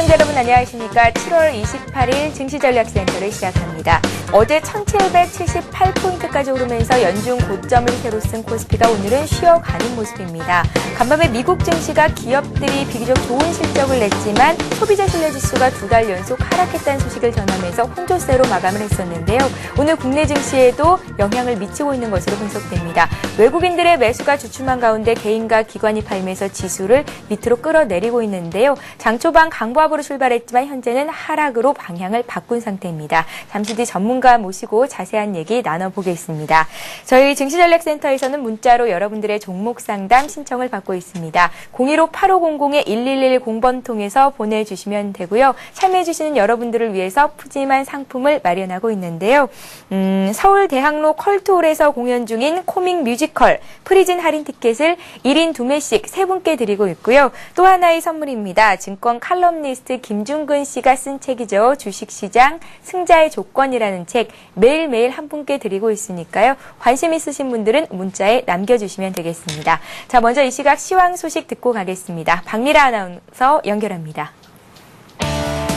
시청자 여러분 안녕하십니까. 7월 28일 증시전략센터를 시작합니다. 어제 1778포인트까지 오르면서 연중 고점을 새로 쓴 코스피가 오늘은 쉬어가는 모습입니다. 간밤에 미국 증시가 기업들이 비교적 좋은 실적을 냈지만 소비자 신뢰지수가 2달 연속 하락했다는 소식을 전하면서 혼조세로 마감을 했었는데요. 오늘 국내 증시에도 영향을 미치고 있는 것으로 분석됩니다. 외국인들의 매수가 주춤한 가운데 개인과 기관이 팔면서 지수를 밑으로 끌어내리고 있는데요. 장 초반 강보합으로 출발했지만 현재는 하락으로 방향을 바꾼 상태입니다. 잠시 뒤 전문가 모시고 자세한 얘기 나눠보겠습니다. 저희 증시전략센터에서는 문자로 여러분들의 종목 상담 신청을 받고 있습니다. 015-8500-1110번 통해서 보내주시면 되고요. 참여해주시는 여러분들을 위해서 푸짐한 상품을 마련하고 있는데요. 서울 대학로 컬투홀에서 공연 중인 코믹 뮤지컬 프리즌 할인 티켓을 1인 2매씩 3분께 드리고 있고요. 또 하나의 선물입니다. 증권 칼럼니스트 김중근 씨가 쓴 책이죠. 주식시장 승자의 조건이라는 책 매일매일 한 분께 드리고 있으니까요. 관심 있으신 분들은 문자에 남겨주시면 되겠습니다. 자, 먼저 이 시각 시황 소식 듣고 가겠습니다. 박미라 아나운서 연결합니다.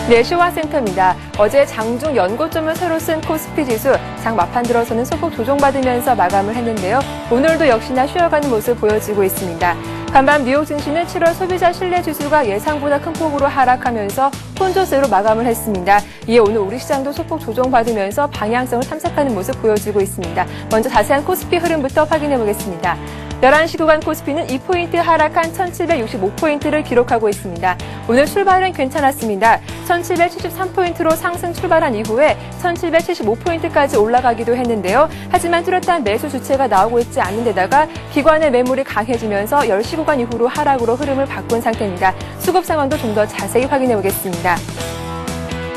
네, 시황센터입니다. 어제 장중 연고점을 새로 쓴 코스피 지수, 장 막판 들어서는 소폭 조정받으면서 마감을 했는데요. 오늘도 역시나 쉬어가는 모습 보여지고 있습니다. 간밤 뉴욕 증시는 7월 소비자 신뢰지수가 예상보다 큰 폭으로 하락하면서 혼조세로 마감을 했습니다. 이에 오늘 우리 시장도 소폭 조정받으면서 방향성을 탐색하는 모습 보여지고 있습니다. 먼저 자세한 코스피 흐름부터 확인해 보겠습니다. 11시 구간 코스피는 2포인트 하락한 1765포인트를 기록하고 있습니다. 오늘 출발은 괜찮았습니다. 1773포인트로 상승 출발한 이후에 1775포인트까지 올라가기도 했는데요. 하지만 뚜렷한 매수 주체가 나오고 있지 않은 데다가 기관의 매물이 강해지면서 10시 구간 이후로 하락으로 흐름을 바꾼 상태입니다. 수급 상황도 좀 더 자세히 확인해 보겠습니다.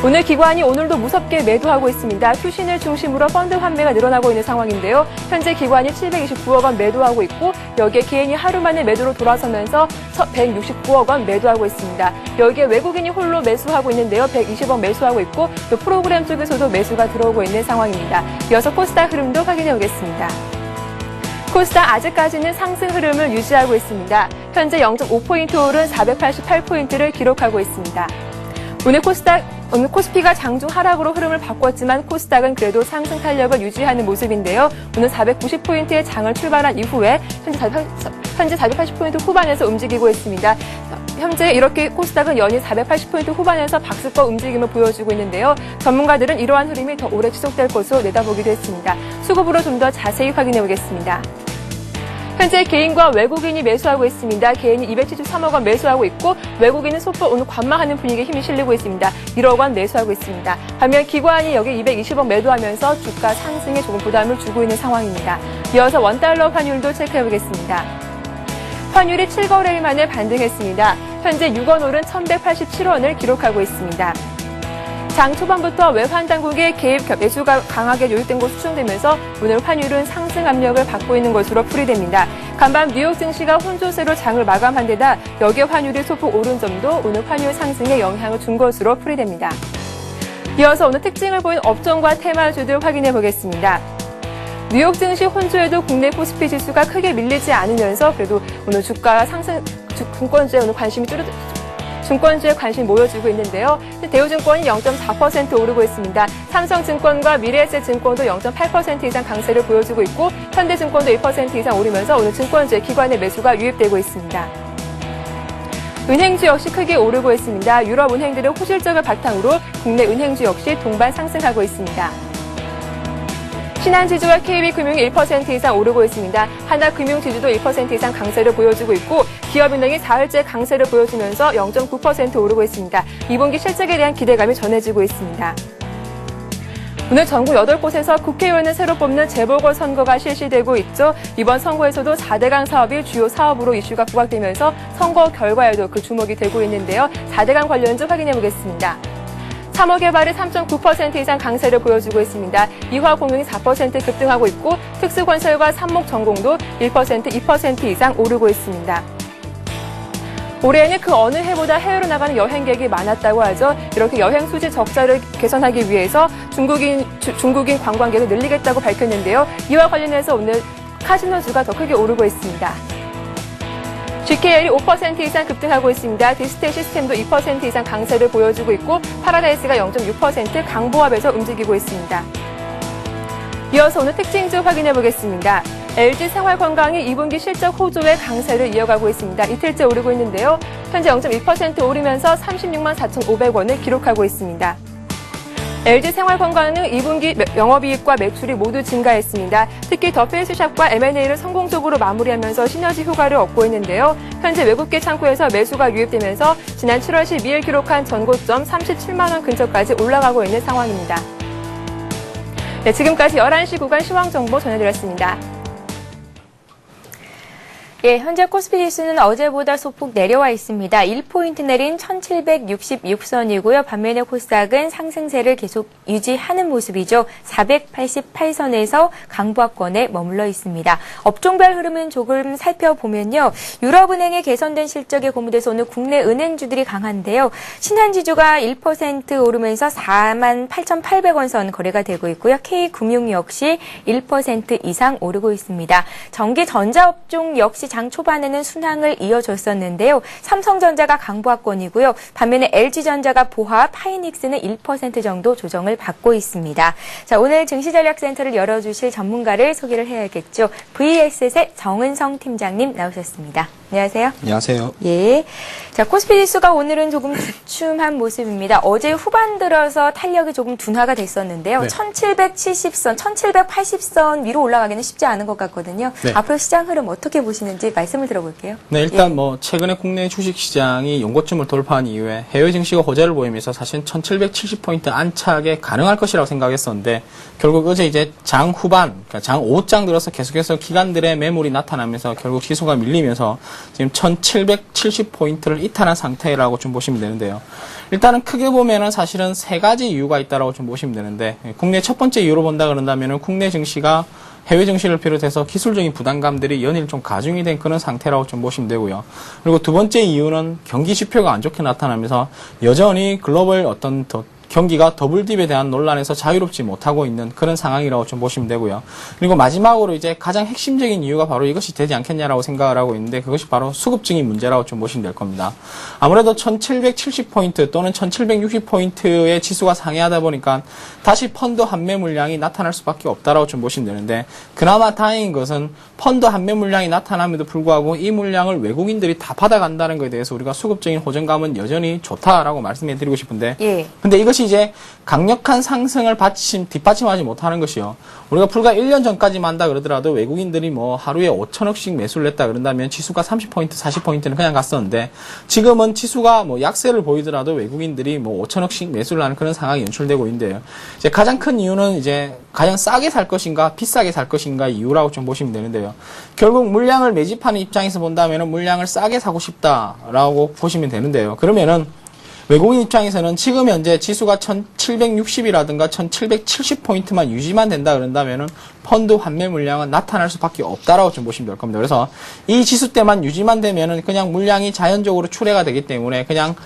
오늘 기관이 오늘도 무섭게 매도하고 있습니다. 투신을 중심으로 펀드 환매가 늘어나고 있는 상황인데요. 현재 기관이 729억 원 매도하고 있고 여기에 개인이 하루 만에 매도로 돌아서면서 169억 원 매도하고 있습니다. 여기에 외국인이 홀로 매수하고 있는데요. 120억 매수하고 있고 또 프로그램 쪽에서도 매수가 들어오고 있는 상황입니다. 이어서 코스닥 흐름도 확인해 보겠습니다. 코스닥 아직까지는 상승 흐름을 유지하고 있습니다. 현재 0.5포인트 오른 488포인트를 기록하고 있습니다. 오늘 코스피가 장중 하락으로 흐름을 바꿨지만 코스닥은 그래도 상승 탄력을 유지하는 모습인데요. 오늘 490포인트의 장을 출발한 이후에 현재 480포인트 후반에서 움직이고 있습니다. 현재 이렇게 코스닥은 연일 480포인트 후반에서 박스권 움직임을 보여주고 있는데요. 전문가들은 이러한 흐름이 더 오래 지속될 것으로 내다보기도 했습니다. 수급으로 좀 더 자세히 확인해 보겠습니다. 현재 개인과 외국인이 매수하고 있습니다. 개인이 273억 원 매수하고 있고 외국인은 소폭 오늘 관망하는 분위기에 힘이 실리고 있습니다. 1억 원 매수하고 있습니다. 반면 기관이 여기 220억 매도하면서 주가 상승에 조금 부담을 주고 있는 상황입니다. 이어서 원달러 환율도 체크해 보겠습니다. 환율이 7거래일 만에 반등했습니다. 현재 6원 오른 1187원을 기록하고 있습니다. 장 초반부터 외환 당국의 개입 매수가 강하게 요입된 것으로 추정되면서 오늘 환율은 상승 압력을 받고 있는 것으로 풀이됩니다. 간밤 뉴욕 증시가 혼조세로 장을 마감한 데다 여기에 환율이 소폭 오른 점도 오늘 환율 상승에 영향을 준 것으로 풀이됩니다. 이어서 오늘 특징을 보인 업종과 테마주들 확인해 보겠습니다. 뉴욕 증시 혼조에도 국내 코스피 지수가 크게 밀리지 않으면서 그래도 오늘 주가 상승, 증권주에 오늘 증권주에 관심이 모여지고 있는데요. 대우증권이 0.4% 오르고 있습니다. 삼성증권과 미래에셋증권도 0.8% 이상 강세를 보여주고 있고 현대증권도 1% 이상 오르면서 오늘 증권주에 기관의 매수가 유입되고 있습니다. 은행주 역시 크게 오르고 있습니다. 유럽 은행들의 호실적을 바탕으로 국내 은행주 역시 동반 상승하고 있습니다. 신한지주와 KB금융이 1% 이상 오르고 있습니다. 하나금융지주도 1% 이상 강세를 보여주고 있고 기업은행이 사흘째 강세를 보여주면서 0.9% 오르고 있습니다. 2분기 실적에 대한 기대감이 전해지고 있습니다. 오늘 전국 8곳에서 국회의원을 새로 뽑는 재보궐선거가 실시되고 있죠. 이번 선거에서도 4대강 사업이 주요 사업으로 이슈가 부각되면서 선거 결과에도 그 주목이 되고 있는데요. 4대강 관련주 확인해 보겠습니다. 3호 개발이 3.9% 이상 강세를 보여주고 있습니다. 이화공용이 4% 급등하고 있고 특수건설과 삼목전공도 1%, 2% 이상 오르고 있습니다. 올해에는 그 어느 해보다 해외로 나가는 여행객이 많았다고 하죠. 이렇게 여행 수지 적자를 개선하기 위해서 중국인 관광객을 늘리겠다고 밝혔는데요. 이와 관련해서 오늘 카지노주가 더 크게 오르고 있습니다. GKL이 5% 이상 급등하고 있습니다. 디스텔 시스템도 2% 이상 강세를 보여주고 있고 파라다이스가 0.6% 강보합에서 움직이고 있습니다. 이어서 오늘 특징주 확인해 보겠습니다. LG 생활건강이 2분기 실적 호조의 강세를 이어가고 있습니다. 이틀째 오르고 있는데요. 현재 0.1% 오르면서 36만 4,500원을 기록하고 있습니다. LG 생활건강은 2분기 영업이익과 매출이 모두 증가했습니다. 특히 더 페이스샵과 M&A를 성공적으로 마무리하면서 시너지 효과를 얻고 있는데요. 현재 외국계 창구에서 매수가 유입되면서 지난 7월 12일 기록한 전고점 37만 원 근처까지 올라가고 있는 상황입니다. 네, 지금까지 11시 구간 시황정보 전해드렸습니다. 예, 현재 코스피 지수는 어제보다 소폭 내려와 있습니다. 1포인트 내린 1766선이고요. 반면에 코스닥은 상승세를 계속 유지하는 모습이죠. 488선에서 강보합권에 머물러 있습니다. 업종별 흐름은 조금 살펴보면요. 유럽은행의 개선된 실적에 고무돼서 오늘 국내 은행주들이 강한데요. 신한지주가 1% 오르면서 48,800원 선 거래가 되고 있고요. K금융 역시 1% 이상 오르고 있습니다. 전기전자업종 역시 장 초반에는 순항을 이어줬었는데요. 삼성전자가 강보합권이고요. 반면에 LG전자가 보합, 하이닉스는 1% 정도 조정을 받고 있습니다. 자, 오늘 증시전략센터를 열어주실 전문가를 소개를 해야겠죠. VS의 정은성 팀장님 나오셨습니다. 안녕하세요. 안녕하세요. 예. 자, 코스피 지수가 오늘은 조금 주춤한 모습입니다. 어제 후반 들어서 탄력이 조금 둔화가 됐었는데요. 네. 1770선, 1780선 위로 올라가기는 쉽지 않은 것 같거든요. 네. 앞으로 시장 흐름 어떻게 보시는지 말씀을 들어볼게요. 네, 일단 최근에 국내 주식시장이 연고점을 돌파한 이후에 해외 증시가 호재를 보이면서 사실 1770포인트 안착에 가능할 것이라고 생각했었는데 결국 어제 이제 장 후반, 그러니까 장 5장 들어서 계속해서 기관들의 매물이 나타나면서 결국 지수가 밀리면서 지금 1770포인트를 이탈한 상태라고 좀 보시면 되는데요. 일단은 크게 보면은 사실은 세 가지 이유가 있다라고 좀 보시면 되는데 국내 첫 번째 이유로 본다 그런다면은 국내 증시가 해외 증시를 비롯해서 기술적인 부담감들이 연일 좀 가중이 된 그런 상태라고 좀 보시면 되고요. 그리고 두 번째 이유는 경기 지표가 안 좋게 나타나면서 여전히 글로벌 어떤 경기가 더블딥에 대한 논란에서 자유롭지 못하고 있는 그런 상황이라고 좀 보시면 되고요. 그리고 마지막으로 이제 가장 핵심적인 이유가 바로 이것이 되지 않겠냐라고 생각을 하고 있는데 그것이 바로 수급증이 문제라고 좀 보시면 될 겁니다. 아무래도 1770포인트 또는 1760포인트의 지수가 상회하다 보니까 다시 펀드 환매 물량이 나타날 수밖에 없다라고 좀 보시면 되는데 그나마 다행인 것은 펀드 환매 물량이 나타남에도 불구하고 이 물량을 외국인들이 다 받아간다는 것에 대해서 우리가 수급적인 호전감은 여전히 좋다라고 말씀해 드리고 싶은데 예. 근데 이것이 이제 강력한 상승을 뒷받침하지 못하는 것이요. 우리가 불과 1년 전까지만 한다 그러더라도 외국인들이 하루에 5천억씩 매수를 했다 그런다면 지수가 30포인트, 40포인트는 그냥 갔었는데 지금은 지수가 약세를 보이더라도 외국인들이 5천억씩 매수를 하는 그런 상황이 연출되고 있는데요. 이제 가장 큰 이유는 이제 가장 싸게 살 것인가, 비싸게 살 것인가 이유라고 좀 보시면 되는데요. 결국 물량을 매집하는 입장에서 본다면은 물량을 싸게 사고 싶다라고 보시면 되는데요. 그러면은 외국인 입장에서는 지금 현재 지수가 1760이라든가 1770포인트만 유지만 된다 그런다면은 펀드 환매 물량은 나타날 수밖에 없다라고 좀 보시면 될 겁니다. 그래서 이 지수 때만 유지만 되면은 그냥 물량이 자연적으로 출회가 되기 때문에 그냥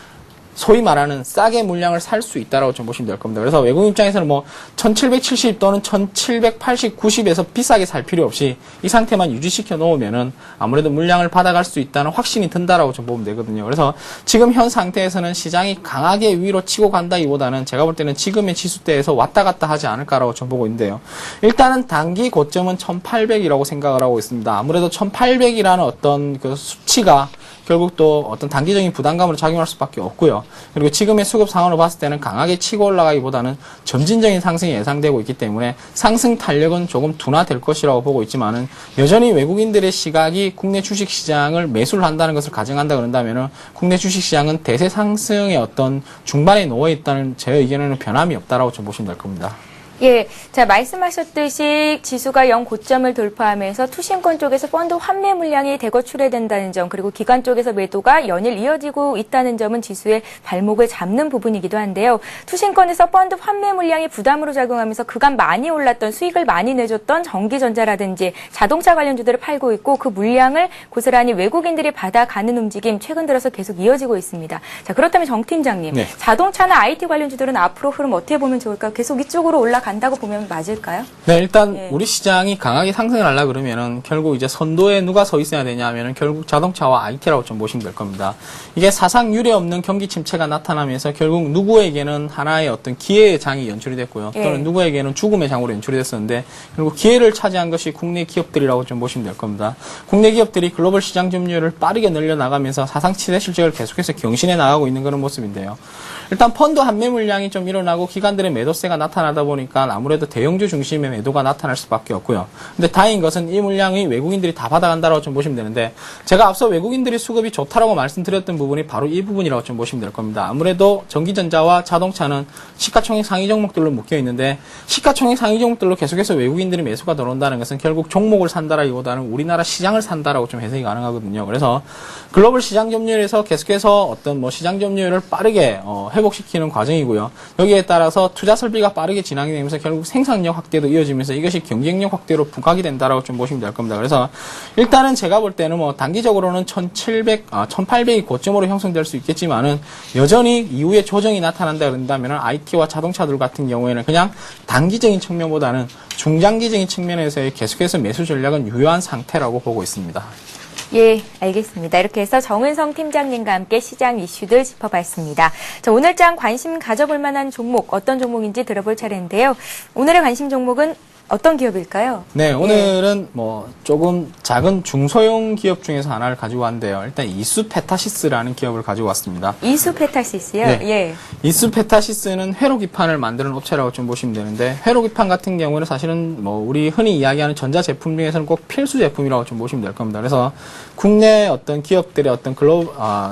소위 말하는 싸게 물량을 살 수 있다라고 좀 보시면 될 겁니다. 그래서 외국인 입장에서는 1770 또는 1780, 90에서 비싸게 살 필요 없이 이 상태만 유지시켜 놓으면은 아무래도 물량을 받아갈 수 있다는 확신이 든다라고 좀 보면 되거든요. 그래서 지금 현 상태에서는 시장이 강하게 위로 치고 간다기보다는 제가 볼 때는 지금의 지수대에서 왔다 갔다 하지 않을까라고 좀 보고 있는데요. 일단은 단기 고점은 1800이라고 생각을 하고 있습니다. 아무래도 1800이라는 어떤 그 수치가 결국 또 어떤 단기적인 부담감으로 작용할 수밖에 없고요. 그리고 지금의 수급 상황으로 봤을 때는 강하게 치고 올라가기보다는 점진적인 상승이 예상되고 있기 때문에 상승 탄력은 조금 둔화될 것이라고 보고 있지만은 여전히 외국인들의 시각이 국내 주식시장을 매수를 한다는 것을 가정한다 그런다면은 국내 주식시장은 대세 상승의 어떤 중반에 놓여 있다는 제 의견에는 변함이 없다라고 좀 보시면 될 겁니다. 예, 자 말씀하셨듯이 지수가 고점을 돌파하면서 투신권 쪽에서 펀드 환매 물량이 대거 출회된다는 점 그리고 기관 쪽에서 매도가 연일 이어지고 있다는 점은 지수의 발목을 잡는 부분이기도 한데요. 투신권에서 펀드 환매 물량이 부담으로 작용하면서 그간 많이 올랐던 수익을 많이 내줬던 전기전자라든지 자동차 관련주들을 팔고 있고 그 물량을 고스란히 외국인들이 받아가는 움직임 최근 들어서 계속 이어지고 있습니다. 자 그렇다면 정 팀장님, 네. 자동차나 IT 관련주들은 앞으로 흐름 어떻게 보면 좋을까요? 계속 이쪽으로 올라가 간다고 보면 맞을까요? 네, 일단 예. 우리 시장이 강하게 상승을 하려 그러면은 결국 이제 선도에 누가 서 있어야 되냐면은 결국 자동차와 IT라고 좀 보시면 될 겁니다. 이게 사상 유례 없는 경기 침체가 나타나면서 결국 누구에게는 하나의 어떤 기회의 장이 연출이 됐고요. 예. 또는 누구에게는 죽음의 장으로 연출이 됐었는데 결국 기회를 차지한 것이 국내 기업들이라고 좀 보시면 될 겁니다. 국내 기업들이 글로벌 시장 점유율을 빠르게 늘려나가면서 사상 최대 실적을 계속해서 경신해 나가고 있는 그런 모습인데요. 일단 펀드 환매 물량이 좀 일어나고 기관들의 매도세가 나타나다 보니까 아무래도 대형주 중심의 매도가 나타날 수밖에 없고요. 근데 다행인 것은 이 물량이 외국인들이 다 받아간다라고 좀 보시면 되는데 제가 앞서 외국인들이 수급이 좋다라고 말씀드렸던 부분이 바로 이 부분이라고 좀 보시면 될 겁니다. 아무래도 전기전자와 자동차는 시가총액 상위 종목들로 묶여 있는데 시가총액 상위 종목들로 계속해서 외국인들이 매수가 들어온다는 것은 결국 종목을 산다라기보다는 우리나라 시장을 산다라고 좀 해석이 가능하거든요. 그래서 글로벌 시장 점유율에서 계속해서 어떤 뭐 시장 점유율을 빠르게 회복시키는 과정이고요. 여기에 따라서 투자 설비가 빠르게 진행이 되면서 결국 생산력 확대도 이어지면서 이것이 경쟁력 확대로 부각이 된다라고 좀 보시면 될 겁니다. 그래서 일단은 제가 볼 때는 뭐 단기적으로는 1800이 고점으로 형성될 수 있겠지만은 여전히 이후에 조정이 나타난다 그런다면은 IT와 자동차들 같은 경우에는 그냥 단기적인 측면보다는 중장기적인 측면에서의 계속해서 매수 전략은 유효한 상태라고 보고 있습니다. 예, 알겠습니다. 이렇게 해서 정은성 팀장님과 함께 시장 이슈들 짚어봤습니다. 자, 오늘장 관심 가져볼 만한 종목, 어떤 종목인지 들어볼 차례인데요. 오늘의 관심 종목은 어떤 기업일까요? 네, 오늘은 뭐 조금 작은 중소형 기업 중에서 하나를 가지고 왔는데요. 일단 이수페타시스라는 기업을 가지고 왔습니다. 이수페타시스요? 네. 예. 이수페타시스는 회로기판을 만드는 업체라고 좀 보시면 되는데 회로기판 같은 경우는 사실은 뭐 우리 흔히 이야기하는 전자제품 중에서는 꼭 필수 제품이라고 좀 보시면 될 겁니다. 그래서 국내 어떤 기업들의 어떤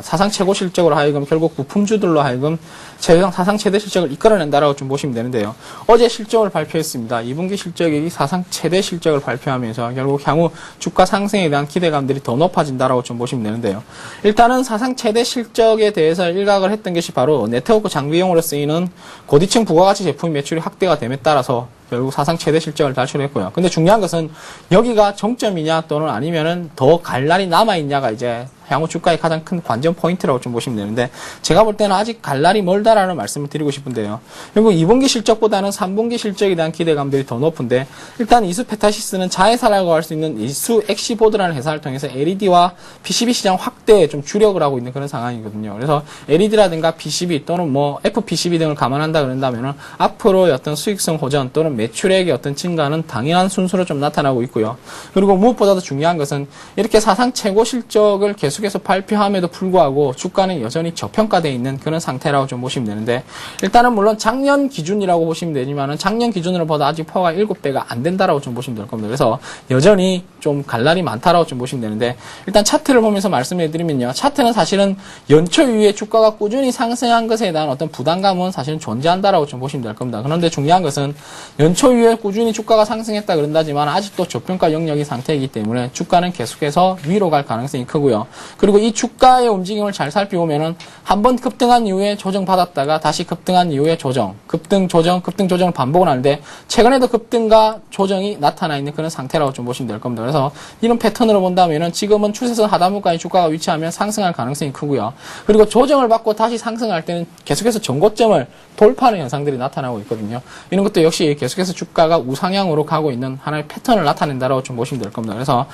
사상 최고 실적으로 하여금 결국 부품주들로 하여금 사상 최대 실적을 이끌어낸다라고 좀 보시면 되는데요. 어제 실적을 발표했습니다. 2분기 실적이 사상 최대 실적을 발표하면서 결국 향후 주가 상승에 대한 기대감들이 더 높아진다라고 좀 보시면 되는데요. 일단은 사상 최대 실적에 대해서 일각을 했던 것이 바로 네트워크 장비용으로 쓰이는 고디층 부가가치 제품 매출이 확대가 됨에 따라서 결국 사상 최대 실적을 달성했고요. 근데 중요한 것은 여기가 정점이냐 또는 아니면은 더 갈 날이 남아있냐가 이제 향후 주가의 가장 큰 관전 포인트라고 좀 보시면 되는데 제가 볼 때는 아직 갈 날이 멀다라는 말씀을 드리고 싶은데요. 결국 2분기 실적보다는 3분기 실적에 대한 기대감들이 더 높은데 일단 이수페타시스는 자회사라고 할 수 있는 이수 엑시보드라는 회사를 통해서 LED와 PCB 시장 확대에 좀 주력을 하고 있는 그런 상황이거든요. 그래서 LED라든가 PCB 또는 뭐 FPCB 등을 감안한다 그런다면은 앞으로의 어떤 수익성 호전 또는 매출액의 어떤 증가는 당연한 순서로 좀 나타나고 있고요. 그리고 무엇보다도 중요한 것은 이렇게 사상 최고 실적을 계속해서 발표함에도 불구하고 주가는 여전히 저평가되어 있는 그런 상태라고 좀 보시면 되는데 일단은 물론 작년 기준이라고 보시면 되지만은 작년 기준으로 보다 아직 퍼가 7배가 안 된다라고 좀 보시면 될 겁니다. 그래서 여전히 좀 갈 날이 많다라고 좀 보시면 되는데 일단 차트를 보면서 말씀해 드리면요. 차트는 사실은 연초 이후에 주가가 꾸준히 상승한 것에 대한 어떤 부담감은 사실은 존재한다라고 좀 보시면 될 겁니다. 그런데 중요한 것은 연초 이후에 꾸준히 주가가 상승했다 그런다지만 아직도 저평가 영역인 상태이기 때문에 주가는 계속해서 위로 갈 가능성이 크고요. 그리고 이 주가의 움직임을 잘 살펴보면은 한번 급등한 이후에 조정받았다가 다시 급등한 이후에 조정, 급등 조정을 반복을 하는데 최근에도 급등과 조정이 나타나 있는 그런 상태라고 좀 보시면 될 겁니다. 그래서 이런 패턴으로 본다면은 지금은 추세선 하단부까지 주가가 위치하면 상승할 가능성이 크고요. 그리고 조정을 받고 다시 상승할 때는 계속해서 전고점을 돌파하는 현상들이 나타나고 있거든요. 이런 것도 역시 계속해서 주가가 우상향으로 가고 있는 하나의 패턴을 나타낸다라고 좀 보시면 될 겁니다. 그래서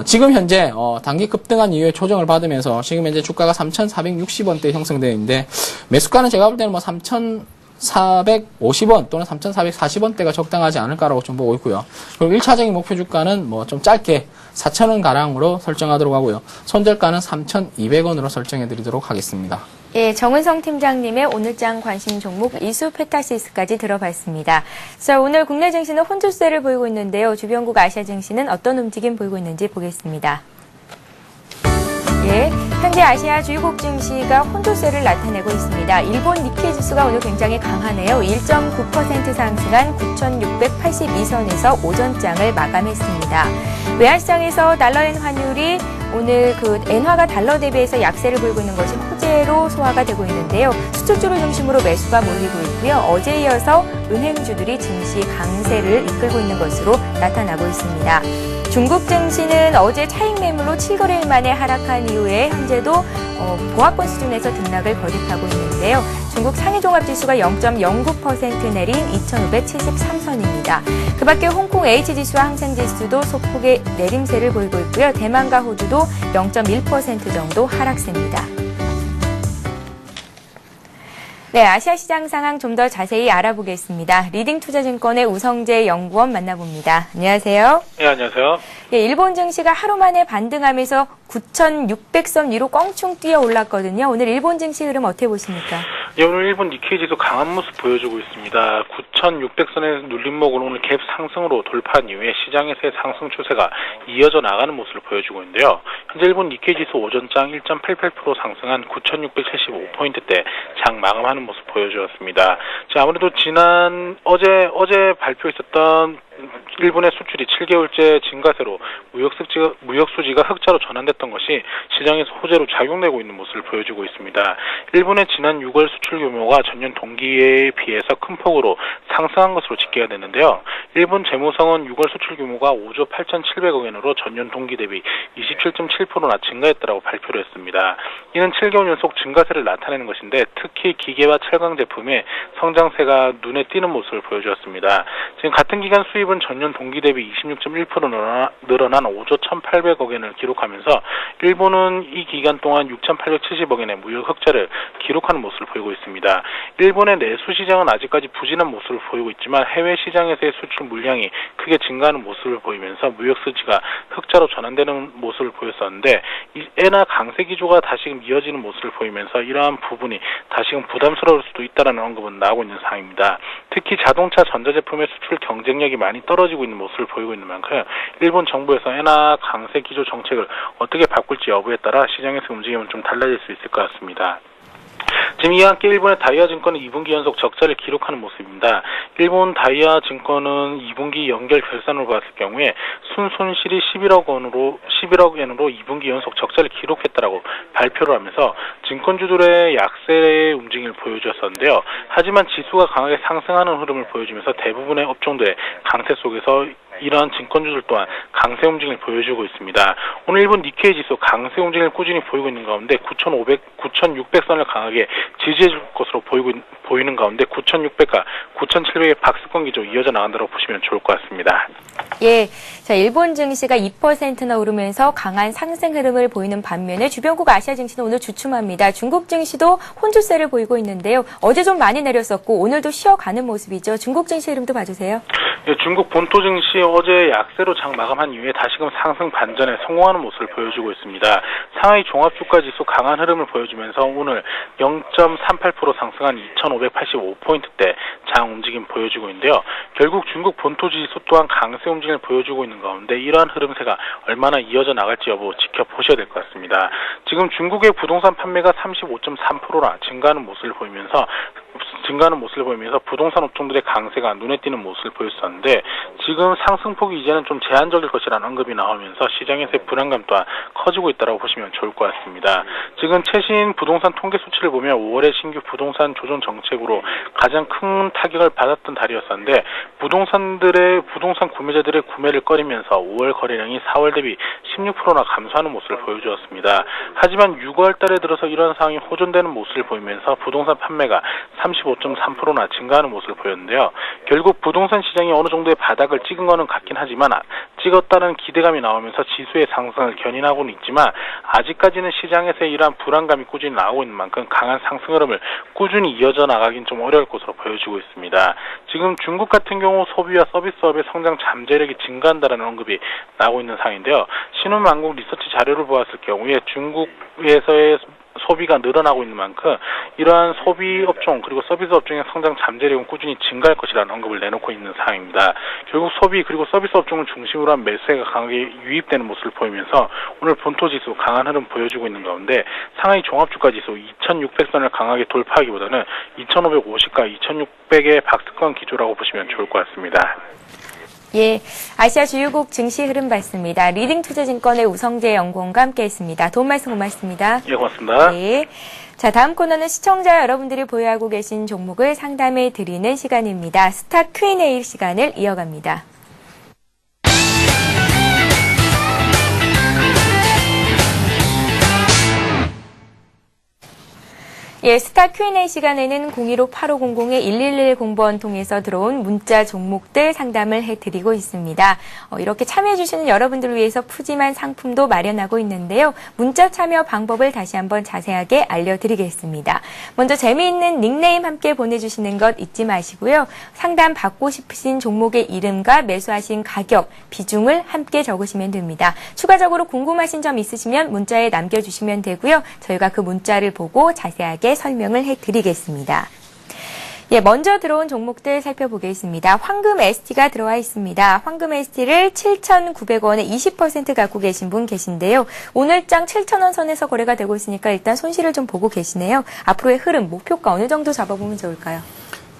지금 현재 단기 급등한 이후에 조정을 받으면서 지금 현재 주가가 3,460원대에 형성되어 있는데 매수가는 제가 볼 때는 뭐 3,450원 또는 3,440원대가 적당하지 않을까라고 좀 보고 있고요. 그리고 1차적인 목표 주가는 뭐 좀 짧게 4,000원 가량으로 설정하도록 하고요. 손절가는 3,200원으로 설정해 드리도록 하겠습니다. 예, 정은성 팀장님의 오늘장 관심 종목 이수페타시스까지 들어봤습니다. 자, 오늘 국내 증시는 혼조세를 보이고 있는데요. 주변국 아시아 증시는 어떤 움직임 보이고 있는지 보겠습니다. 예, 현재 아시아 주요국 증시가 혼조세를 나타내고 있습니다. 일본 니케이 지수가 오늘 굉장히 강하네요. 1.9% 상승한 9,682선에서 오전장을 마감했습니다. 외환시장에서 달러엔 환율이 오늘 엔화가 달러 대비해서 약세를 보이고 있는 것이 호재로 소화가 되고 있는데요. 수출주를 중심으로 매수가 몰리고 있고요. 어제에 이어서 은행주들이 증시 강세를 이끌고 있는 것으로 나타나고 있습니다. 중국 증시는 어제 차익 매물로 7거래일 만에 하락한 이후에 현재도 보합권 수준에서 등락을 거듭하고 있는데요. 중국 상해종합지수가 0.09% 내린 2,573선입니다. 그 밖에 홍콩 H지수와 항생지수도 소폭의 내림세를 보이고 있고요. 대만과 호주도 0.1% 정도 하락세입니다. 네, 아시아 시장 상황 좀 더 자세히 알아보겠습니다. 리딩투자증권의 우성재 연구원 만나봅니다. 안녕하세요. 네, 안녕하세요. 예, 일본 증시가 하루 만에 반등하면서 9,600선 위로 껑충 뛰어 올랐거든요. 오늘 일본 증시 흐름 어떻게 보십니까? 예, 오늘 일본 니케이 지수 강한 모습 보여주고 있습니다. 9,600선의 눌림목을 오늘 갭 상승으로 돌파한 이후에 시장에서의 상승 추세가 이어져 나가는 모습을 보여주고 있는데요. 현재 일본 니케이 지수 오전장 1.88% 상승한 9,675포인트대 장 마감하는 모습 보여주었습니다. 자, 아무래도 어제 발표했었던 일본의 수출이 7개월째 증가세로 무역 수지가 흑자로 전환됐던 것이 시장에서 호재로 작용되고 있는 모습을 보여주고 있습니다. 일본의 지난 6월 수출 규모가 전년 동기에 비해서 큰 폭으로 상승한 것으로 집계가 됐는데요. 일본 재무성은 6월 수출 규모가 5조 8,700억 엔으로 전년 동기 대비 27.7%나 증가했다고 발표를 했습니다. 이는 7개월 연속 증가세를 나타내는 것인데 특히 기계와 철강 제품의 성장세가 눈에 띄는 모습을 보여주었습니다. 지금 같은 기간 수입은 전년 동기 대비 26.1% 늘어난 5조 1,800억 엔을 기록하면서 일본은 이 기간 동안 6,870억 엔의 무역 흑자를 기록하는 모습을 보이고 있습니다. 일본의 내수 시장은 아직까지 부진한 모습을 보이고 있지만 해외 시장에서의 수출 물량이 크게 증가하는 모습을 보이면서 무역 수지가 흑자로 전환되는 모습을 보였었는데 엔화 강세 기조가 다시금 이어지는 모습을 보이면서 이러한 부분이 다시금 부담스러울 수도 있다는 언급은 나오고 있는 상황입니다. 특히 자동차 전자제품의 수출 경쟁력이 많이 떨어지고 있는 모습을 보이고 있는 만큼 일본 정부에서 엔화 강세 기조 정책을 어떻게 바꿀지 여부에 따라 시장에서 움직임은 좀 달라질 수 있을 것 같습니다. 지금 이와 함께 일본의 다이아 증권은 2분기 연속 적자를 기록하는 모습입니다. 일본 다이아 증권은 2분기 연결 결산을 봤을 경우에 순손실이 11억 엔으로 2분기 연속 적자를 기록했다라고 발표를 하면서 증권주들의 약세의 움직임을 보여주었었는데요. 하지만 지수가 강하게 상승하는 흐름을 보여주면서 대부분의 업종들의 강세 속에서 이러한 증권주들 또한 강세 움직임을 보여주고 있습니다. 오늘 일본 니케이 지수 강세 움직임을 꾸준히 보이고 있는 가운데 9,600선을 강하게 지지해줄 것으로 보이는 가운데 9,600과 9,700의 박스권 기조 이어져 나간다고 보시면 좋을 것 같습니다. 예, 자, 일본 증시가 2%나 오르면서 강한 상승 흐름을 보이는 반면에 주변국 아시아 증시는 오늘 주춤합니다. 중국 증시도 혼조세를 보이고 있는데요. 어제 좀 많이 내렸었고 오늘도 쉬어가는 모습이죠. 중국 증시 흐름도 봐주세요. 예, 중국 본토 증시 어제 약세로 장 마감한 이후에 다시금 상승 반전에 성공하는 모습을 보여주고 있습니다. 상하이 종합주가지수 강한 흐름을 보여주면서 오늘 0.38% 상승한 2,585포인트대 장 움직임 보여주고 있는데요. 결국 중국 본토 지수 또한 강세 움직임을 보여주고 있는 가운데 이러한 흐름세가 얼마나 이어져 나갈지 여부 지켜보셔야 될 것 같습니다. 지금 중국의 부동산 판매가 35.3%나 증가하는 모습을 보이면서 부동산 업종들의 강세가 눈에 띄는 모습을 보였었는데 지금 상승폭이 이제는 좀 제한적일 것이라는 언급이 나오면서 시장에서의 불안감 또한 커지고 있다고 보시면 좋을 것 같습니다. 지금 최신 부동산 통계 수치를 보면 5월의 신규 부동산 조정 정책으로 가장 큰 타격을 받았던 달이었었는데 부동산 구매자들의 구매를 꺼리면서 5월 거래량이 4월 대비 16%나 감소하는 모습을 보여주었습니다. 하지만 6월 달에 들어서 이런 상황이 호전되는 모습을 보이면서 부동산 판매가 35.3%나 증가하는 모습을 보였는데요. 결국 부동산 시장이 어느 정도의 바닥을 찍은 거는 같긴 하지만 찍었다는 기대감이 나오면서 지수의 상승을 견인하고는 있지만 아직까지는 시장에서 이러한 불안감이 꾸준히 나오고 있는 만큼 강한 상승 흐름을 꾸준히 이어져 나가긴 좀 어려울 것으로 보여지고 있습니다. 지금 중국 같은 경우 소비와 서비스업의 성장 잠재력이 증가한다는 언급이 나오고 있는 상황인데요. 신흥망국 리서치 자료를 보았을 경우에 중국에서의 소비가 늘어나고 있는 만큼 이러한 소비 업종 그리고 서비스 업종의 성장 잠재력은 꾸준히 증가할 것이라는 언급을 내놓고 있는 상황입니다. 결국 소비 그리고 서비스 업종을 중심으로 한 매수세가 강하게 유입되는 모습을 보이면서 오늘 본토 지수 강한 흐름 보여주고 있는 가운데 상하이 종합주가 지수 2,600선을 강하게 돌파하기보다는 2,550과 2,600의 박스권 기조라고 보시면 좋을 것 같습니다. 예, 아시아 주요국 증시 흐름 봤습니다. 리딩투자증권의 우성재 연구원과 함께했습니다. 도움 말씀 고맙습니다. 예, 고맙습니다. 네. 자, 다음 코너는 시청자 여러분들이 보유하고 계신 종목을 상담해 드리는 시간입니다. 스타 Q&A 시간을 이어갑니다. 예, 스타 Q&A 시간에는 015-8500-1110번 통해서 들어온 문자 종목들 상담을 해드리고 있습니다. 이렇게 참여해주시는 여러분들을 위해서 푸짐한 상품도 마련하고 있는데요. 문자 참여 방법을 다시 한번 자세하게 알려드리겠습니다. 먼저 재미있는 닉네임 함께 보내주시는 것 잊지 마시고요. 상담 받고 싶으신 종목의 이름과 매수하신 가격, 비중을 함께 적으시면 됩니다. 추가적으로 궁금하신 점 있으시면 문자에 남겨주시면 되고요. 저희가 그 문자를 보고 자세하게 설명을 해드리겠습니다. 예, 먼저 들어온 종목들 살펴보겠습니다. 황금 ST가 들어와 있습니다. 황금 ST를 7,900원에 20% 갖고 계신 분 계신데요. 오늘장 7,000원 선에서 거래가 되고 있으니까 일단 손실을 좀 보고 계시네요. 앞으로의 흐름, 목표가 어느 정도 잡아보면 좋을까요?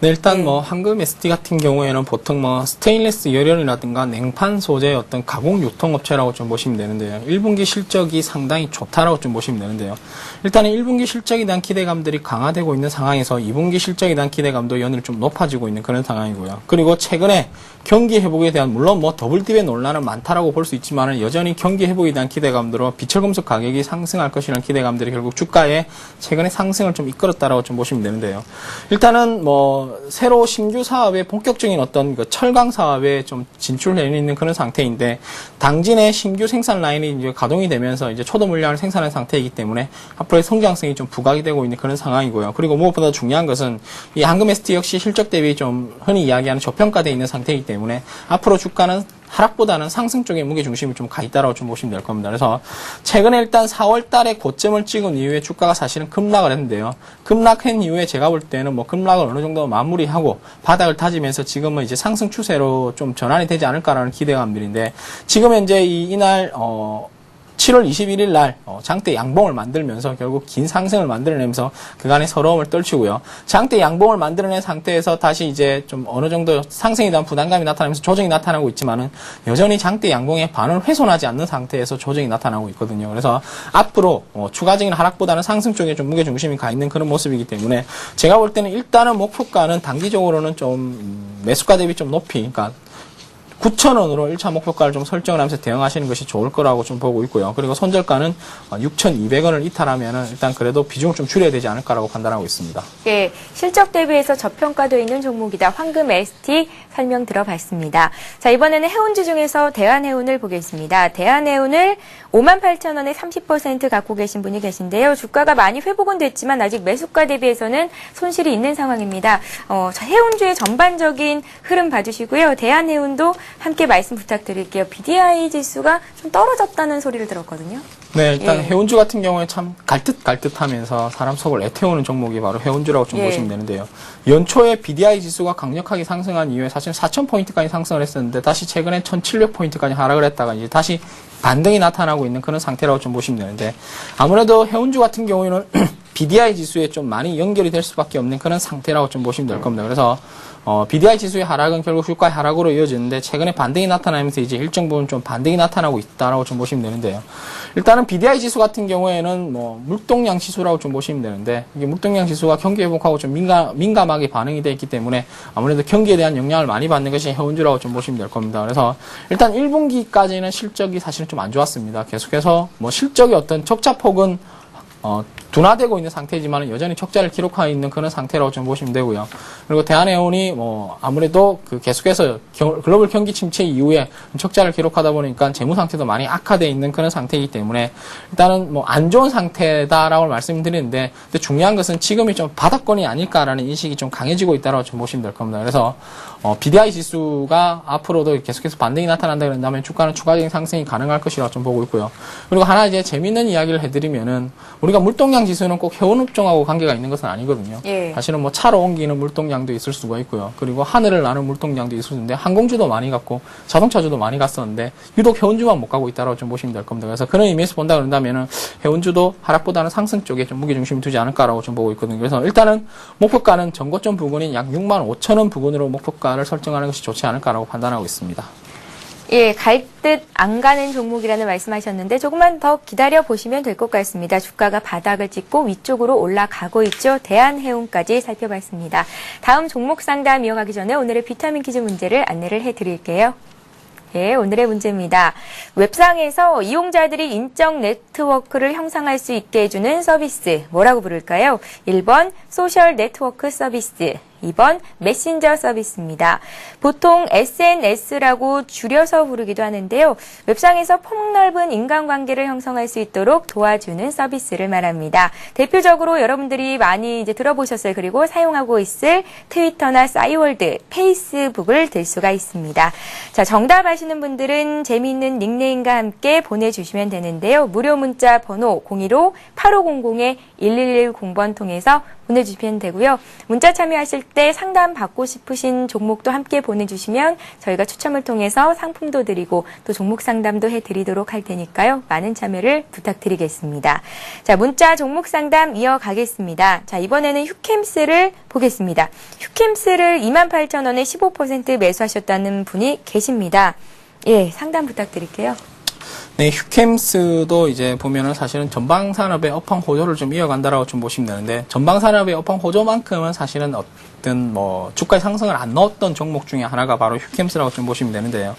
네, 일단 네. 뭐 황금 ST 같은 경우에는 보통 뭐 스테인리스 열연이라든가 냉판 소재의 어떤 가공 유통업체라고 좀 보시면 되는데요. 1분기 실적이 상당히 좋다라고 좀 보시면 되는데요. 일단은 1분기 실적에 대한 기대감들이 강화되고 있는 상황에서 2분기 실적에 대한 기대감도 연일 좀 높아지고 있는 그런 상황이고요. 그리고 최근에 경기 회복에 대한 물론 뭐 더블딥의 논란은 많다라고 볼 수 있지만은 여전히 경기 회복에 대한 기대감으로 비철금속 가격이 상승할 것이라는 기대감들이 결국 주가에 최근에 상승을 좀 이끌었다라고 좀 보시면 되는데요. 일단은 뭐 새로 신규 사업에 본격적인 어떤 그 철강 사업에 좀 진출해 있는 그런 상태인데 당진의 신규 생산 라인이 이제 가동이 되면서 이제 초도 물량을 생산한 상태이기 때문에 앞으로의 성장성이 좀 부각이 되고 있는 그런 상황이고요. 그리고 무엇보다 중요한 것은 이 황금 ST 역시 실적 대비 좀 흔히 이야기하는 저평가되어 있는 상태이기 때문에 앞으로 주가는 하락보다는 상승 쪽에 무게중심이 좀 가 있다라고 좀 보시면 될 겁니다. 그래서 최근에 일단 4월 달에 고점을 찍은 이후에 주가가 사실은 급락을 했는데요. 급락한 이후에 제가 볼 때는 뭐 급락을 어느 정도 마무리하고 바닥을 다지면서 지금은 이제 상승 추세로 좀 전환이 되지 않을까라는 기대감들인데 지금 현재 이날 7월 21일 날 장대 양봉을 만들면서 결국 긴 상승을 만들어내면서 그간의 서러움을 떨치고요. 장대 양봉을 만들어낸 상태에서 다시 이제 좀 어느 정도 상승에 대한 부담감이 나타나면서 조정이 나타나고 있지만은 여전히 장대 양봉의 반을 훼손하지 않는 상태에서 조정이 나타나고 있거든요. 그래서 앞으로 추가적인 하락보다는 상승 쪽에 좀 무게중심이 가 있는 그런 모습이기 때문에 제가 볼 때는 일단은 목표가는 단기적으로는 좀 매수가 대비 좀 높이, 그러니까 9,000원으로 1차 목표가를 좀 설정을 하면서 대응하시는 것이 좋을 거라고 좀 보고 있고요. 그리고 손절가는 6,200원을 이탈하면은 일단 그래도 비중을 좀 줄여야 되지 않을까라고 판단하고 있습니다. 예, 실적 대비해서 저평가되어 있는 종목이다. 황금 ST 설명 들어봤습니다. 자, 이번에는 해운주 중에서 대한해운을 보겠습니다. 대한해운을 58,000원에 30% 갖고 계신 분이 계신데요. 주가가 많이 회복은 됐지만 아직 매수가 대비해서는 손실이 있는 상황입니다. 해운주의 전반적인 흐름 봐주시고요. 대한해운도 함께 말씀 부탁드릴게요. BDI 지수가 좀 떨어졌다는 소리를 들었거든요. 네, 일단 예. 해운주 같은 경우에 참 갈듯하면서 사람 속을 애태우는 종목이 바로 해운주라고 좀 예. 보시면 되는데요. 연초에 BDI 지수가 강력하게 상승한 이후에 사실 4,000포인트까지 상승을 했었는데 다시 최근에 1,700포인트까지 하락을 했다가 이제 다시 반등이 나타나고 있는 그런 상태라고 좀 보시면 되는데 아무래도 해운주 같은 경우에는 BDI 지수에 좀 많이 연결이 될 수밖에 없는 그런 상태라고 좀 보시면 될 겁니다. 그래서 BDI 지수의 하락은 결국 주가의 하락으로 이어지는데 최근에 반등이 나타나면서 이제 일정 부분 좀 반등이 나타나고 있다라고 좀 보시면 되는데요. 일단은 BDI 지수 같은 경우에는 뭐 물동량 지수라고 좀 보시면 되는데 이게 물동량 지수가 경기 회복하고 좀 민감하게 반응이 되어 있기 때문에 아무래도 경기에 대한 영향을 많이 받는 것이 해운주라고 좀 보시면 될 겁니다. 그래서 일단 1분기까지는 실적이 사실은 좀 안 좋았습니다. 계속해서 뭐 실적의 어떤 적자폭은 둔화되고 있는 상태지만 여전히 적자를 기록하고 있는 그런 상태라고 좀 보시면 되고요. 그리고 대한해운이 뭐 아무래도 그 계속해서 글로벌 경기 침체 이후에 적자를 기록하다 보니까 재무 상태도 많이 악화되어 있는 그런 상태이기 때문에 일단은 뭐 안 좋은 상태다라고 말씀드리는데 근데 중요한 것은 지금이 좀 바닥권이 아닐까라는 인식이 좀 강해지고 있다라고 좀 보시면 될 겁니다. 그래서 BDI 지수가 앞으로도 계속해서 반등이 나타난다 그런다면 주가는 추가적인 상승이 가능할 것이라고 좀 보고 있고요. 그리고 하나 이제 재미있는 이야기를 해드리면은 우리가 물동량 지수는 꼭 해운업종하고 관계가 있는 것은 아니거든요. 예. 사실은 뭐 차로 옮기는 물동량도 있을 수가 있고요. 그리고 하늘을 나는 물동량도 있을 수 있는데 항공주도 많이 갔고 자동차주도 많이 갔었는데 유독 해운주만 못 가고 있다고 좀 보시면 될 겁니다. 그래서 그런 의미에서 본다 그런다면은 해운주도 하락보다는 상승 쪽에 좀 무게중심이 두지 않을까라고 좀 보고 있거든요. 그래서 일단은 목표가는 전고점 부근인 약 65,000원 부근으로 목표가를 설정하는 것이 좋지 않을까라고 판단하고 있습니다. 예, 갈 듯 안 가는 종목이라는 말씀하셨는데 조금만 더 기다려 보시면 될 것 같습니다. 주가가 바닥을 찍고 위쪽으로 올라가고 있죠. 대한해운까지 살펴봤습니다. 다음 종목 상담 이어가기 전에 오늘의 비타민 퀴즈 문제를 안내를 해드릴게요. 예, 오늘의 문제입니다. 웹상에서 이용자들이 인적 네트워크를 형성할 수 있게 해주는 서비스, 뭐라고 부를까요? 1번 소셜 네트워크 서비스, 2번 메신저 서비스입니다. 보통 SNS라고 줄여서 부르기도 하는데요. 웹상에서 폭넓은 인간관계를 형성할 수 있도록 도와주는 서비스를 말합니다. 대표적으로 여러분들이 많이 이제 들어보셨어요. 그리고 사용하고 있을 트위터나 싸이월드, 페이스북을 들 수가 있습니다. 자, 정답 아시는 분들은 재미있는 닉네임과 함께 보내주시면 되는데요. 무료 문자 번호 015-8500-1110번 통해서 보내주시면 되고요. 문자 참여하실 때 상담 받고 싶으신 종목도 함께 보내주시면 저희가 추첨을 통해서 상품도 드리고 또 종목 상담도 해드리도록 할 테니까요. 많은 참여를 부탁드리겠습니다. 자, 문자 종목 상담 이어가겠습니다. 자, 이번에는 휴캠스를 보겠습니다. 휴캠스를 28,000원에 15% 매수하셨다는 분이 계십니다. 예, 상담 부탁드릴게요. 네, 휴캠스도 이제 보면은 사실은 전방산업의 업황 호조를 좀 이어간다라고 좀 보시면 되는데, 전방산업의 업황 호조만큼은 사실은 어떤 뭐 주가의 상승을 안 넣었던 종목 중에 하나가 바로 휴캠스라고 좀 보시면 되는데요.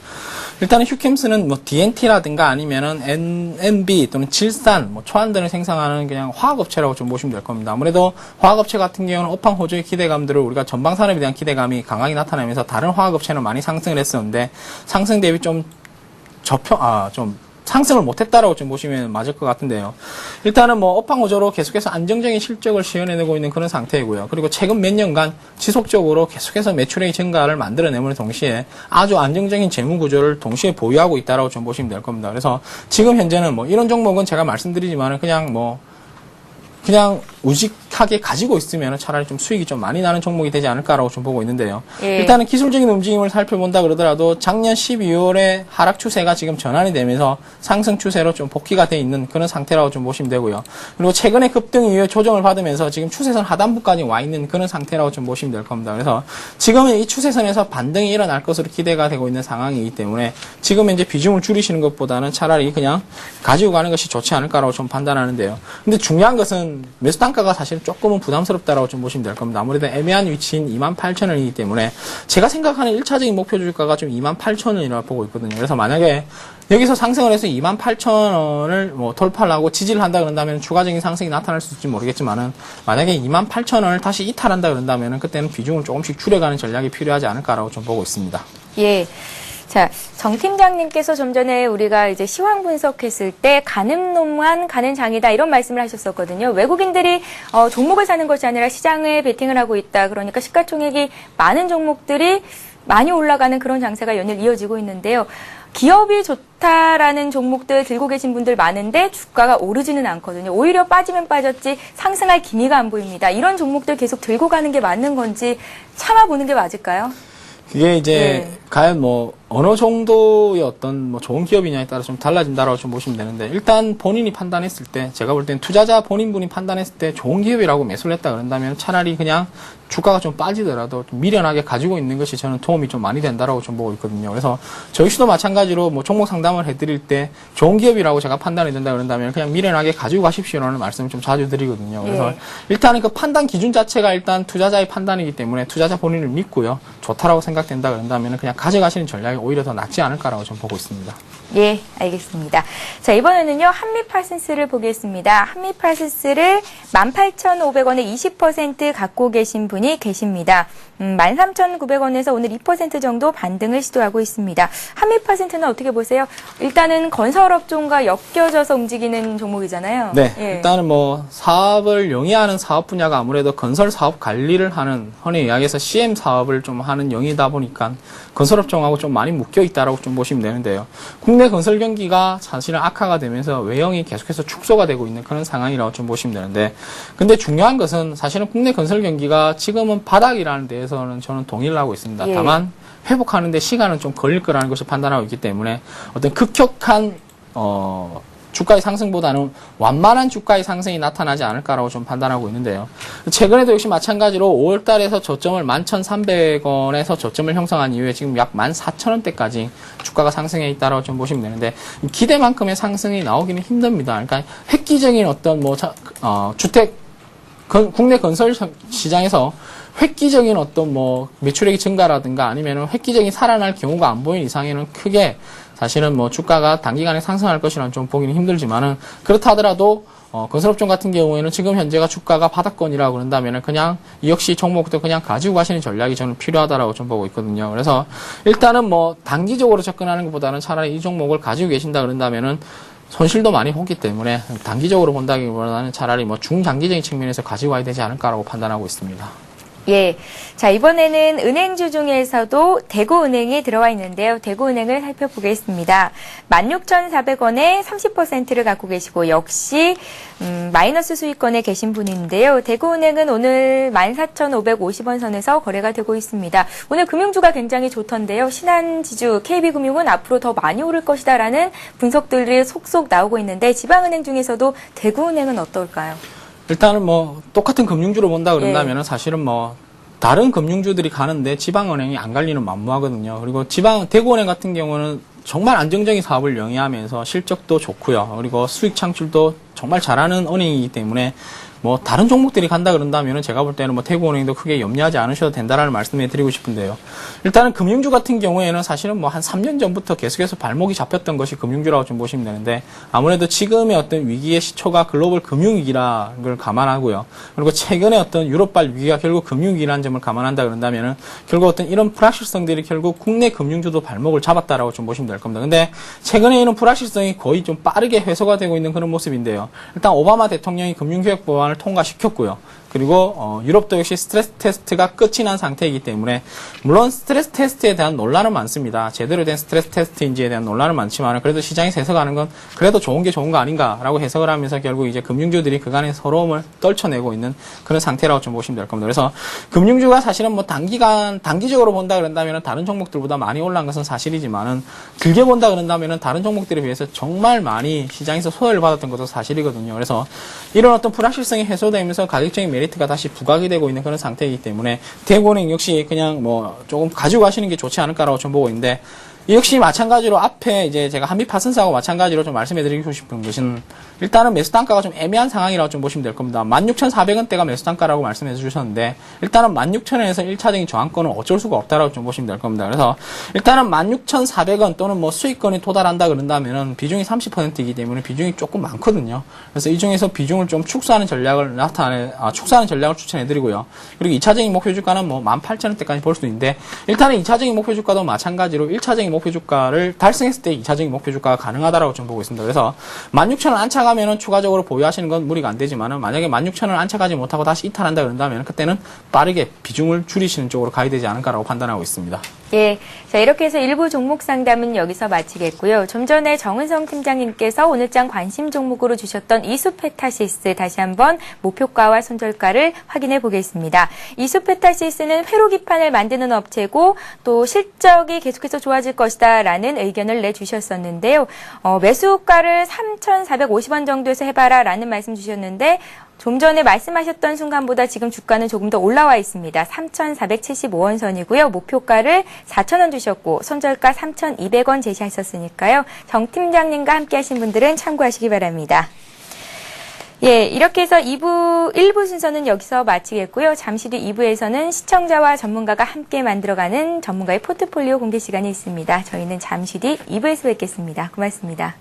일단은 휴캠스는 뭐 DNT라든가 아니면은 NB 또는 질산, 뭐 초안 등을 생산하는 그냥 화학업체라고 좀 보시면 될 겁니다. 아무래도 화학업체 같은 경우는 업황 호조의 기대감들을 우리가 전방산업에 대한 기대감이 강하게 나타나면서 다른 화학업체는 많이 상승을 했었는데, 상승 대비 좀 상승을 못했다라고 좀 보시면 맞을 것 같은데요. 일단은 뭐 업황 호조로 계속해서 안정적인 실적을 시현해내고 있는 그런 상태이고요. 그리고 최근 몇 년간 지속적으로 계속해서 매출의 증가를 만들어내는 동시에 아주 안정적인 재무 구조를 동시에 보유하고 있다라고 좀 보시면 될 겁니다. 그래서 지금 현재는 뭐 이런 종목은 제가 말씀드리지만은 그냥 우직하게 가지고 있으면 차라리 좀 수익이 좀 많이 나는 종목이 되지 않을까라고 좀 보고 있는데요. 예. 일단은 기술적인 움직임을 살펴본다 그러더라도 작년 12월에 하락 추세가 지금 전환이 되면서 상승 추세로 좀 복귀가 돼 있는 그런 상태라고 좀 보시면 되고요. 그리고 최근에 급등 이후에 조정을 받으면서 지금 추세선 하단부까지 와 있는 그런 상태라고 좀 보시면 될 겁니다. 그래서 지금은 이 추세선에서 반등이 일어날 것으로 기대가 되고 있는 상황이기 때문에 지금 현재 비중을 줄이시는 것보다는 차라리 그냥 가지고 가는 것이 좋지 않을까라고 좀 판단하는데요. 근데 중요한 것은 매수 단가가 사실 조금은 부담스럽다라고 좀 보시면 될 겁니다. 아무래도 애매한 위치인 28,000원이기 때문에 제가 생각하는 1차적인 목표 주가가 좀 28,000원이라고 보고 있거든요. 그래서 만약에 여기서 상승을 해서 28,000원을 뭐 돌파를 하고 지지를 한다 그런다면 추가적인 상승이 나타날 수 있을지 모르겠지만은, 만약에 28,000원을 다시 이탈한다 그런다면은 그때는 비중을 조금씩 줄여가는 전략이 필요하지 않을까라고 좀 보고 있습니다. 예. 자, 정 팀장님께서 좀 전에 우리가 이제 시황 분석했을 때 가는 놈만 가는 장이다 이런 말씀을 하셨었거든요. 외국인들이 종목을 사는 것이 아니라 시장에 베팅을 하고 있다. 그러니까 시가총액이 많은 종목들이 많이 올라가는 그런 장세가 연일 이어지고 있는데요. 기업이 좋다라는 종목들 들고 계신 분들 많은데 주가가 오르지는 않거든요. 오히려 빠지면 빠졌지 상승할 기미가 안 보입니다. 이런 종목들 계속 들고 가는 게 맞는 건지 참아보는 게 맞을까요? 그게 이제 과연 뭐 어느 정도의 어떤 뭐 좋은 기업이냐에 따라 좀 달라진다라고 좀 보시면 되는데, 일단 본인이 판단했을 때, 제가 볼 땐 투자자 본인분이 판단했을 때 좋은 기업이라고 매수를 했다 그런다면 차라리 그냥 주가가 좀 빠지더라도 좀 미련하게 가지고 있는 것이 저는 도움이 좀 많이 된다라고 좀 보고 있거든요. 그래서 저희 씨도 마찬가지로 뭐 종목 상담을 해드릴 때 좋은 기업이라고 제가 판단이 된다 그런다면 그냥 미련하게 가지고 가십시오라는 말씀을 좀 자주 드리거든요. 그래서 일단은 그 판단 기준 자체가 일단 투자자의 판단이기 때문에 투자자 본인을 믿고요. 좋다라고 생각된다 그런다면 그냥 가져가시는 전략이 오히려 더 낫지 않을까라고 좀 보고 있습니다. 예, 알겠습니다. 자, 이번에는요, 한미파슨스를 보겠습니다. 한미파슨스를 18,500원에 20% 갖고 계신 분이 계십니다. 13,900원에서 오늘 2% 정도 반등을 시도하고 있습니다. 한미파슨스는 어떻게 보세요? 일단은 건설업종과 엮여져서 움직이는 종목이잖아요. 네, 예. 일단은 뭐 사업을 영위하는 사업 분야가 아무래도 건설 사업 관리를 하는, 흔히 이야기해서 CM 사업을 좀 하는 영이다 보니까 건설업종하고 좀 많이 묶여 있다라고 좀 보시면 되는데요. 국내 건설 경기가 사실은 악화가 되면서 외형이 계속해서 축소가 되고 있는 그런 상황이라고 좀 보시면 되는데, 근데 중요한 것은 사실은 국내 건설 경기가 지금은 바닥이라는 데에서는 저는 동의를 하고 있습니다. 예. 다만 회복하는데 시간은 좀 걸릴 거라는 것을 판단하고 있기 때문에 어떤 급격한 주가의 상승보다는 완만한 주가의 상승이 나타나지 않을까라고 좀 판단하고 있는데요. 최근에도 역시 마찬가지로 5월 달에서 저점을 11,300원에서 저점을 형성한 이후에 지금 약 14,000원대까지 주가가 상승해 있다라고 좀 보시면 되는데, 기대만큼의 상승이 나오기는 힘듭니다. 그러니까 획기적인 어떤 주택 국내 건설 시장에서 획기적인 어떤 뭐 매출액이 증가라든가 아니면 획기적인 살아날 경우가 안 보이는 이상에는 크게 사실은 뭐 주가가 단기간에 상승할 것이라는 좀 보기는 힘들지만은 그렇다 하더라도 건설업종 같은 경우에는 지금 현재가 주가가 바닥권이라고 그런다면은 그냥 이 역시 종목도 그냥 가지고 가시는 전략이 저는 필요하다라고 좀 보고 있거든요. 그래서 일단은 뭐 단기적으로 접근하는 것보다는 차라리 이 종목을 가지고 계신다 그런다면은 손실도 많이 보기 때문에 단기적으로 본다기보다는 차라리 뭐 중장기적인 측면에서 가지고 와야 되지 않을까라고 판단하고 있습니다. 예. 자, 이번에는 은행주 중에서도 대구은행이 들어와 있는데요. 대구은행을 살펴보겠습니다. 16,400원에 30%를 갖고 계시고 역시 마이너스 수익권에 계신 분인데요. 대구은행은 오늘 14,550원 선에서 거래가 되고 있습니다. 오늘 금융주가 굉장히 좋던데요. 신한지주, KB금융은 앞으로 더 많이 오를 것이다라는 분석들이 속속 나오고 있는데 지방은행 중에서도 대구은행은 어떨까요? 일단은 뭐 똑같은 금융주로 본다 그런다면은 사실은 뭐 다른 금융주들이 가는데 지방은행이 안 갈 리는 만무하거든요. 그리고 대구은행 같은 경우는 정말 안정적인 사업을 영위하면서 실적도 좋고요. 그리고 수익 창출도 정말 잘하는 은행이기 때문에 뭐 다른 종목들이 간다 그런다면은 제가 볼 때는 뭐 대구은행도 크게 염려하지 않으셔도 된다라는 말씀을 드리고 싶은데요. 일단은 금융주 같은 경우에는 사실은 뭐 한 3년 전부터 계속해서 발목이 잡혔던 것이 금융주라고 좀 보시면 되는데 아무래도 지금의 어떤 위기의 시초가 글로벌 금융위기라는 걸 감안하고요. 그리고 최근에 어떤 유럽발 위기가 결국 금융위기라는 점을 감안한다 그런다면은 결국 어떤 이런 불확실성들이 결국 국내 금융주도 발목을 잡았다라고 좀 보시면 될 겁니다. 근데 최근에 이런 불확실성이 거의 좀 빠르게 해소가 되고 있는 그런 모습인데요. 일단 오바마 대통령이 금융개혁 법안을 통과시켰고요. 그리고 유럽도 역시 스트레스 테스트가 끝이 난 상태이기 때문에 물론 스트레스 테스트에 대한 논란은 많습니다. 제대로 된 스트레스 테스트인지에 대한 논란은 많지만 그래도 시장에서 해석하는 건 그래도 좋은 게 좋은 거 아닌가라고 해석을 하면서 결국 이제 금융주들이 그간의 서러움을 떨쳐내고 있는 그런 상태라고 좀 보시면 될 겁니다. 그래서 금융주가 사실은 뭐 단기적으로 본다 그런다면 다른 종목들보다 많이 올라간 것은 사실이지만은 길게 본다 그런다면 다른 종목들에 비해서 정말 많이 시장에서 소외를 받았던 것도 사실이거든요. 그래서 이런 어떤 불확실성이 해소되면서 가격적인 메리트가 다시 부각이 되고 있는 그런 상태이기 때문에 대구은행 역시 그냥 뭐 조금 가지고 가시는 게 좋지 않을까라고 좀 보고 있는데 역시 마찬가지로 앞에 이제 제가 한미파슨스하고 마찬가지로 좀 말씀해드리고 싶은 것은 일단은 매수 단가가 좀 애매한 상황이라고 좀 보시면 될 겁니다. 16,400원대가 매수 단가라고 말씀해 주셨는데 일단은 16,000원에서 1차적인 저항권은 어쩔 수가 없다라고 좀 보시면 될 겁니다. 그래서 일단은 16,400원 또는 뭐 수익권이 도달한다 그런다면은 비중이 30%이기 때문에 비중이 조금 많거든요. 그래서 이 중에서 비중을 좀 축소하는 전략을 축소하는 전략을 추천해드리고요. 그리고 2차적인 목표 주가는 뭐 18,000원대까지 볼 수 있는데 일단은 2차적인 목표 주가도 마찬가지로 1차적인 목표 주가를 달성했을 때 2차적인 목표 주가가 가능하다라고 좀 보고 있습니다. 그래서 16,000원 안착하면은 추가적으로 보유하시는 건 무리가 안 되지만은 만약에 16,000원 안착하지 못하고 다시 이탈한다 그런다면 그때는 빠르게 비중을 줄이시는 쪽으로 가야 되지 않을까라고 판단하고 있습니다. 예. 자, 이렇게 해서 일부 종목 상담은 여기서 마치겠고요. 좀 전에 정은성 팀장님께서 오늘장 관심 종목으로 주셨던 이수페타시스 다시 한번 목표가와 손절가를 확인해 보겠습니다. 이수페타시스는 회로 기판을 만드는 업체고 또 실적이 계속해서 좋아질 것이다라는 의견을 내주셨었는데요. 매수가를 3,450원 정도에서 해봐라라는 말씀 주셨는데 좀 전에 말씀하셨던 순간보다 지금 주가는 조금 더 올라와 있습니다. 3,475원 선이고요. 목표가를 4,000원 주셨고 손절가 3,200원 제시하셨으니까요. 정 팀장님과 함께 하신 분들은 참고하시기 바랍니다. 예, 이렇게 해서 1부 순서는 여기서 마치겠고요. 잠시 뒤 2부에서는 시청자와 전문가가 함께 만들어가는 전문가의 포트폴리오 공개 시간이 있습니다. 저희는 잠시 뒤 2부에서 뵙겠습니다. 고맙습니다.